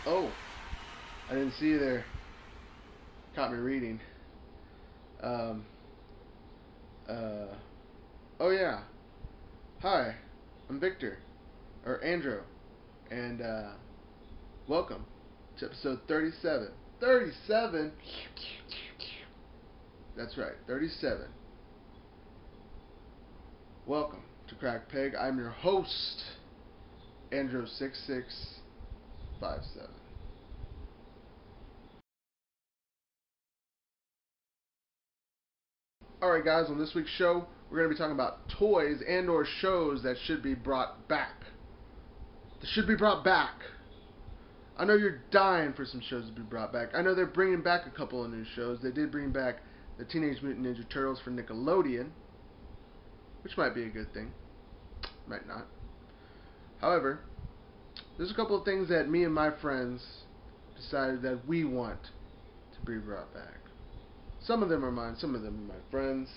Oh, I didn't see you there. Caught me reading. Um, uh, oh yeah. Hi, I'm Victor, or Andrew, and welcome to episode 37. 37? That's right, 37. Welcome to Crack Peg. I'm your host, Andrew6657. Alright guys, on this week's show, we're going to be talking about toys and or shows that should be brought back. That should be brought back. I know you're dying for some shows to be brought back. I know they're bringing back a couple of new shows. They did bring back the Teenage Mutant Ninja Turtles for Nickelodeon, which might be a good thing. Might not. However, there's a couple of things that me and my friends decided that we want to be brought back. Some of them are mine, some of them are my friends.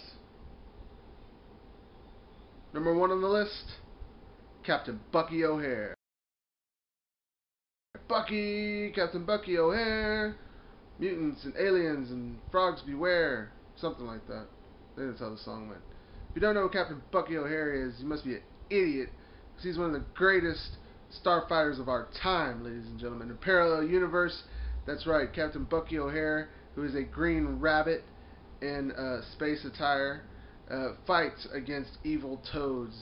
Number one on the list, Captain Bucky O'Hare. Captain Bucky O'Hare, mutants and aliens and frogs beware, something like that. I think that's how the song went. If you don't know who Captain Bucky O'Hare is, you must be an idiot, because he's one of the greatest starfighters of our time, ladies and gentlemen. In a parallel universe, that's right, Captain Bucky O'Hare, who is a green rabbit in space attire, fights against evil toads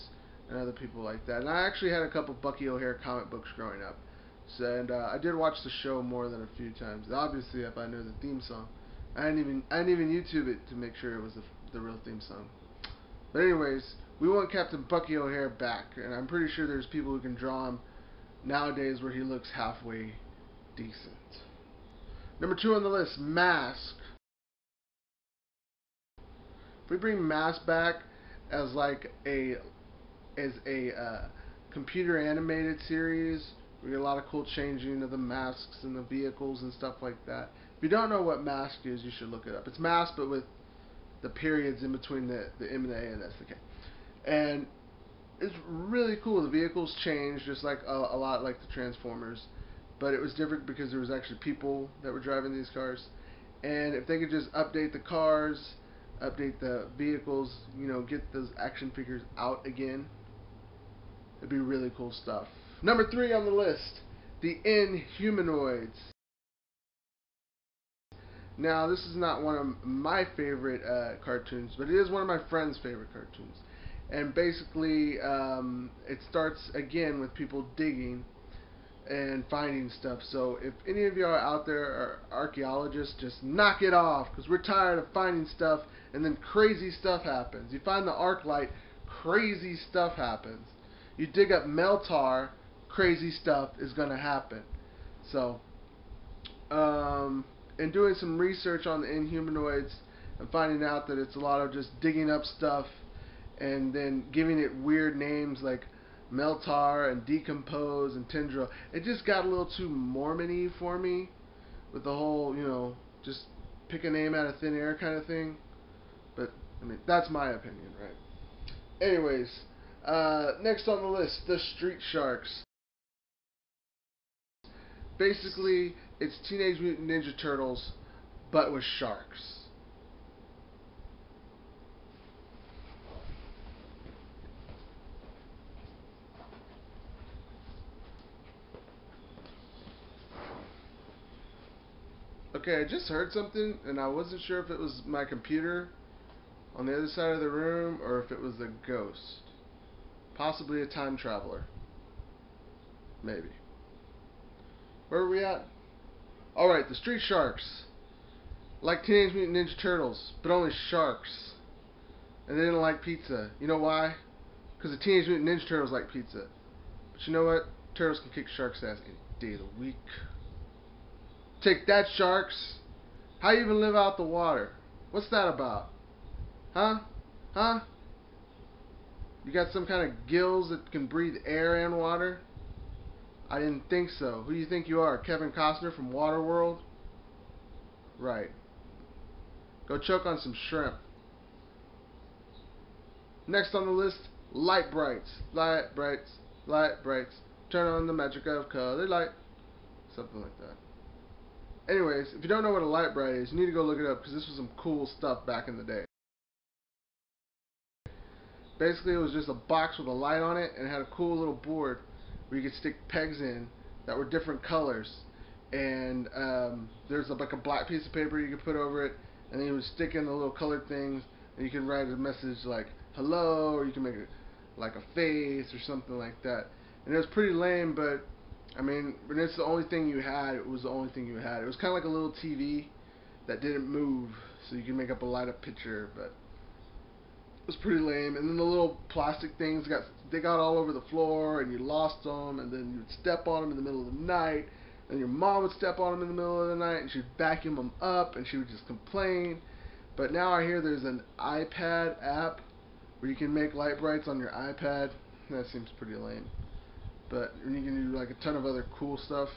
and other people like that. And I actually had a couple Bucky O'Hare comic books growing up. So, and I did watch the show more than a few times. Obviously, if I know the theme song, I didn't even YouTube it to make sure it was the real theme song. But anyways, we want Captain Bucky O'Hare back, and I'm pretty sure there's people who can draw him nowadays where he looks halfway decent. Number two on the list, Mask. If we bring Mask back as like a computer animated series, we get a lot of cool changing of the masks and the vehicles and stuff like that. If you don't know what Mask is, you should look it up. It's Mask, but with the periods in between the M and the A and the S and the K. And it's really cool. The vehicles change just like a lot like the Transformers, but it was different because there was actually people that were driving these cars. And if they could just update the cars, update the vehicles, you know, get those action figures out again, it'd be really cool stuff. Number three on the list, the Inhumanoids. Now, this is not one of my favorite cartoons, but it is one of my friend's favorite cartoons. And basically, it starts again with people digging and finding stuff. So if any of y'all out there are archaeologists, just knock it off, because we're tired of finding stuff and then crazy stuff happens. You find the arc light, crazy stuff happens. You dig up Meltar, crazy stuff is going to happen. So, in doing some research on the Inhumanoids and finding out that it's a lot of just digging up stuff and then giving it weird names like Meltar and Decompose and Tendril, it just got a little too Mormon-y for me with the whole, you know, just pick a name out of thin air kind of thing. But, I mean, that's my opinion, right? Anyways, next on the list, the Street Sharks. Basically, it's Teenage Mutant Ninja Turtles, but with sharks. Okay, I just heard something, and I wasn't sure if it was my computer on the other side of the room or if it was a ghost. Possibly a time traveler. Maybe. Where are we at? Alright, the Street Sharks. Like Teenage Mutant Ninja Turtles, but only sharks. And they didn't like pizza. You know why? Because the Teenage Mutant Ninja Turtles like pizza. But you know what? Turtles can kick sharks' ass any day of the week. Take that, sharks! How you even live out the water? What's that about? Huh? Huh? You got some kind of gills that can breathe air and water? I didn't think so. Who do you think you are? Kevin Costner from Waterworld? Right. Go choke on some shrimp. Next on the list, light brights. Light brights. Light brights. Turn on the magic of color light. something like that. Anyways, if you don't know what a light bright is, you need to go look it up because this was some cool stuff back in the day. Basically, it was just a box with a light on it, and it had a cool little board where you could stick pegs in that were different colors. And there's like a black piece of paper you could put over it, and then you would stick in the little colored things, and you can write a message like hello, or you can make it like a face or something like that. And it was pretty lame, but I mean, when it's the only thing you had, it was the only thing you had. It was kind of like a little TV that didn't move, so you can make up a light up picture, but it was pretty lame. And then the little plastic things got all over the floor, and you lost them, and then you'd step on them in the middle of the night, and your mom would step on them in the middle of the night, and she'd vacuum them up, and she would just complain. But now I hear there's an iPad app where you can make light brights on your iPad. That seems pretty lame. But you can do like a ton of other cool stuff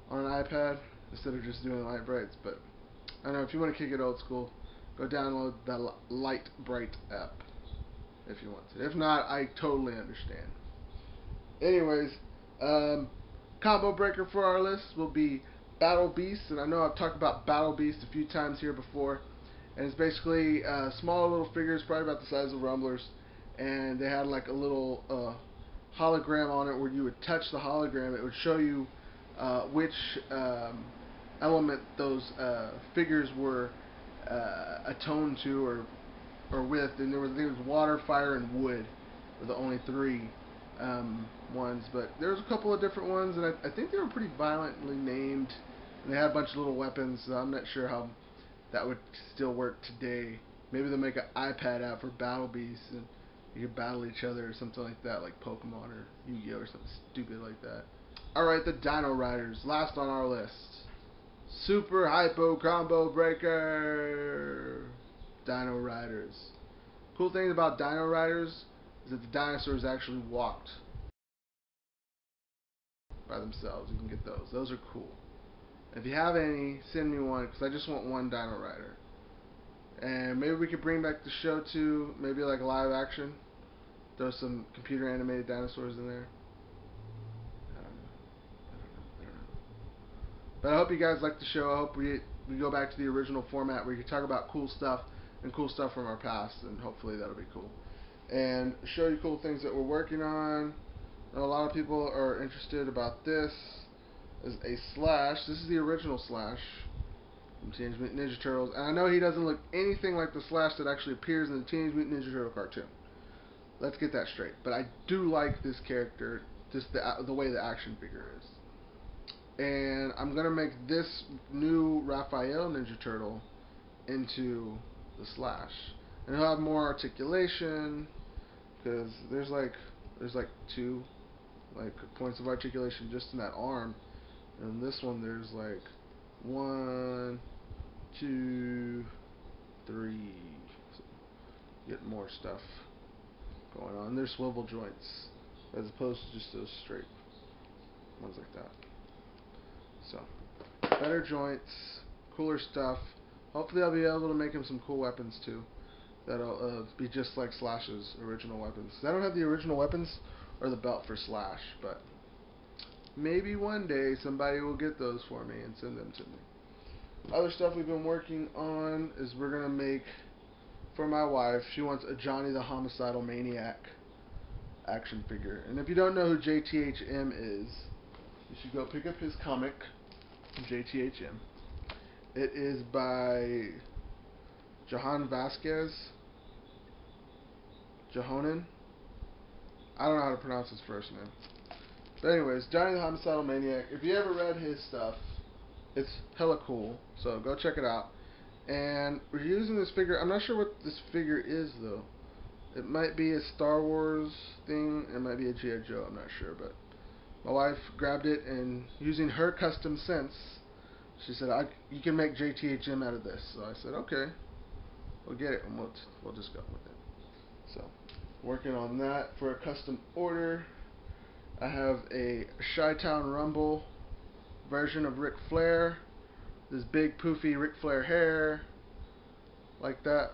on an iPad instead of just doing light brights. But I don't know, if you want to kick it old school, go download that Light Bright app if you want to. If not, I totally understand. Anyways, combo breaker for our list will be Battle Beast, and I know I've talked about Battle Beast a few times here before, and it's basically small little figures, probably about the size of rumblers, and they had like a little hologram on it where you would touch the hologram. It would show you which element those figures were attuned to or with, and there was water, fire, and wood were the only three ones, but there was a couple of different ones, and I think they were pretty violently named, and they had a bunch of little weapons, so I'm not sure how that would still work today. Maybe they'll make an iPad app for Battle Beasts, and you could battle each other or something like that, like Pokemon or Yu-Gi-Oh or something stupid like that. Alright, the Dino Riders, last on our list. Super Hypo Combo Breaker! Dino Riders. Cool thing about Dino Riders is that the dinosaurs actually walked by themselves. You can get those. Those are cool. If you have any, send me one, because I just want one Dino Rider. And maybe we could bring back the show too, maybe like live action. Throw some computer animated dinosaurs in there. I don't know. But I hope you guys like the show. I hope we go back to the original format where you can talk about cool stuff and cool stuff from our past, and hopefully that'll be cool. And show you cool things that we're working on. And a lot of people are interested about this as a Slash. This is the original Slash from Teenage Mutant Ninja Turtles, and I know he doesn't look anything like the Slash that actually appears in the Teenage Mutant Ninja Turtle cartoon. Let's get that straight. But I do like this character, just the way the action figure is. And I'm gonna make this new Raphael Ninja Turtle into the Slash, and he'll have more articulation because there's like two points of articulation just in that arm, and this one there's like 1, 2, 3. So get more stuff going on. There's swivel joints as opposed to just those straight ones like that. So better joints, cooler stuff. Hopefully I'll be able to make him some cool weapons too that'll be just like Slash's original weapons. I don't have the original weapons or the belt for Slash, but maybe one day somebody will get those for me and send them to me. Other stuff we've been working on is we're gonna make, for my wife, she wants a Johnny the Homicidal Maniac action figure. And if you don't know who JTHM is, you should go pick up his comic, JTHM. It is by Johann Vasquez. Johonen? I don't know how to pronounce his first name. But anyways, Johnny the Homicidal Maniac. If you ever read his stuff, it's hella cool. So go check it out. And we're using this figure. I'm not sure what this figure is though. It might be a Star Wars thing. It might be a G.I. Joe. I'm not sure. But my wife grabbed it, and using her custom sense, she said, you can make JTHM out of this. So I said, okay, we'll get it, and we'll just go with it. So, working on that for a custom order. I have a Chi-Town Rumble version of Ric Flair. This big poofy Ric Flair hair, like that.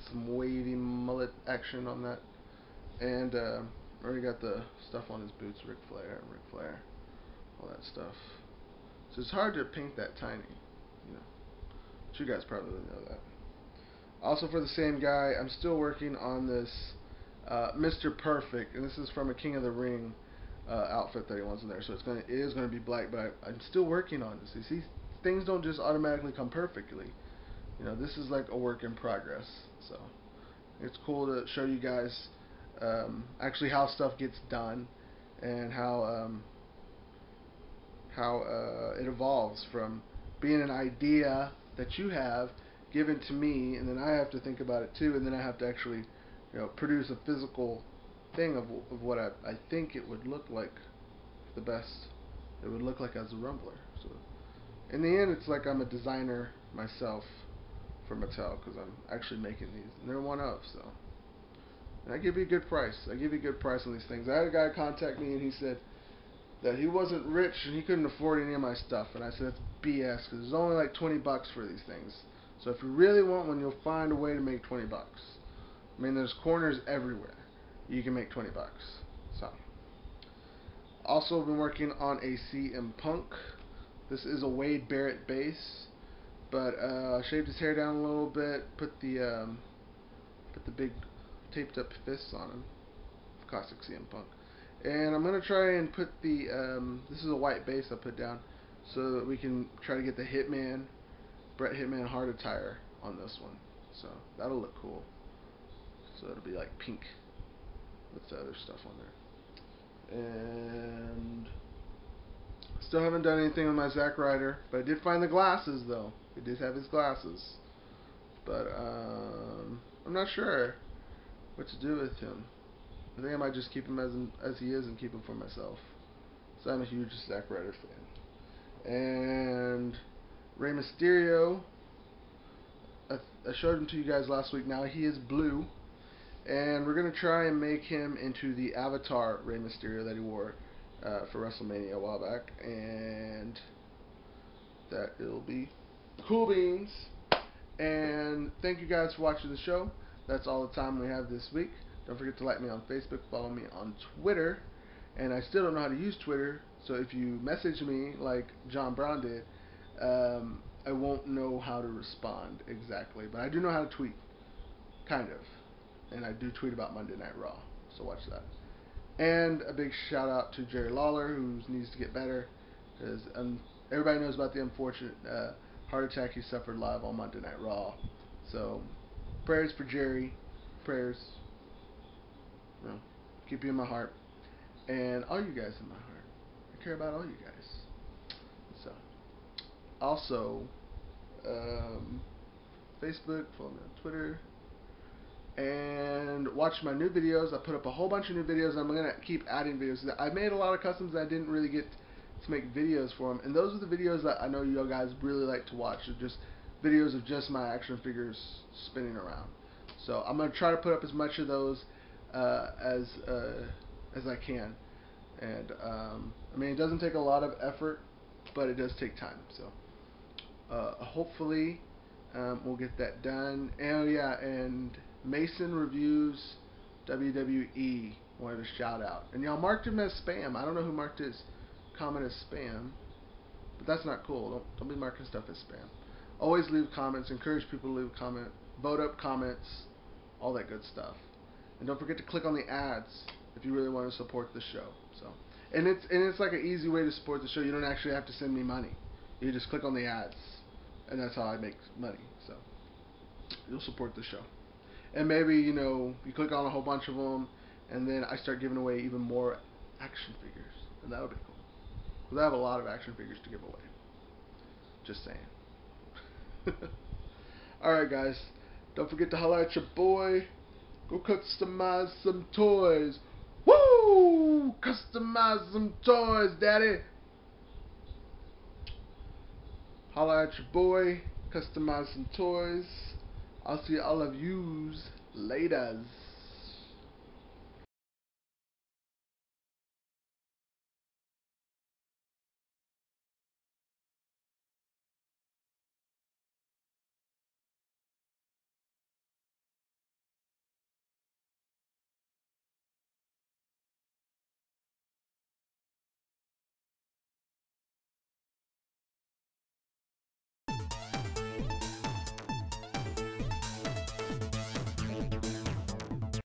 Some wavy mullet action on that. And already got the stuff on his boots, Ric Flair, all that stuff. So it's hard to paint that tiny, you know. But you guys probably know that. Also for the same guy, I'm still working on this Mr. Perfect, and this is from a King of the Ring outfit that he wants in there. So it is gonna be black, but I'm still working on this. You see, things don't just automatically come perfectly. You know, this is like a work in progress. So it's cool to show you guys actually how stuff gets done and how it evolves from being an idea that you have given to me, and then I have to think about it too, and then I have to actually, you know, produce a physical thing of what I think it would look like, the best it would look like as a Rumbler. So in the end, it's like I'm a designer myself for Mattel, because I'm actually making these, and they're one of, so. And I give you a good price. I give you a good price on these things. I had a guy contact me, and he said that he wasn't rich and he couldn't afford any of my stuff, and I said that's BS, because there's only like 20 bucks for these things. So if you really want one, you'll find a way to make 20 bucks. I mean, there's corners everywhere you can make 20 bucks. So, also been working on a CM Punk. This is a Wade Barrett base, but shaved his hair down a little bit, put the big taped up fists on him, classic CM Punk. And I'm gonna try and put the this is a white base I put down, so that we can try to get the Bret Hitman Hart attire on this one. So that'll look cool. So it'll be like pink with the other stuff on there. And still haven't done anything with my Zack Ryder, but I did find the glasses though. He did have his glasses, but I'm not sure what to do with him. I think I might just keep him as he is and keep him for myself. So I'm a huge Zack Ryder fan. And Rey Mysterio, I showed him to you guys last week. Now he is blue, and we're gonna try and make him into the Avatar Rey Mysterio that he wore for WrestleMania a while back, and that it'll be cool beans. And thank you guys for watching the show. That's all the time we have this week. Don't forget to like me on Facebook, follow me on Twitter, and I still don't know how to use Twitter, so if you message me like John Brown did, I won't know how to respond exactly, but I do know how to tweet, kind of, and I do tweet about Monday Night Raw, so watch that. And a big shout out to Jerry Lawler, who needs to get better, because everybody knows about the unfortunate heart attack he suffered live on Monday Night Raw. So prayers for Jerry, prayers. You know, keep you in my heart, and all you guys in my heart. I care about all you guys. So, also, Facebook, follow me on Twitter, and watch my new videos. I put up a whole bunch of new videos, and I'm going to keep adding videos. I made a lot of customs that I didn't really get to make videos for them, and those are the videos that I know you guys really like to watch. They're just videos of just my action figures spinning around. So I'm going to try to put up as much of those as I can, and I mean, it doesn't take a lot of effort, but it does take time. So hopefully we'll get that done. And yeah, and Mason Reviews WWE wanted a shout out, and y'all marked him as spam. I don't know who marked his comment as spam, but that's not cool. Don't be marking stuff as spam. Always leave comments. Encourage people to leave a comment. Vote up comments. All that good stuff. And don't forget to click on the ads if you really want to support the show. So, and it's like an easy way to support the show. You don't actually have to send me money. You just click on the ads, and that's how I make money. So you'll support the show. And maybe, you know, you click on a whole bunch of them, and then I start giving away even more action figures, and that'll be cool. Because I have a lot of action figures to give away. Just saying. Alright guys, don't forget to holler at your boy. Go customize some toys. Woo! Customize some toys, daddy. Holler at your boy. Customize some toys. I'll see all of yous laters.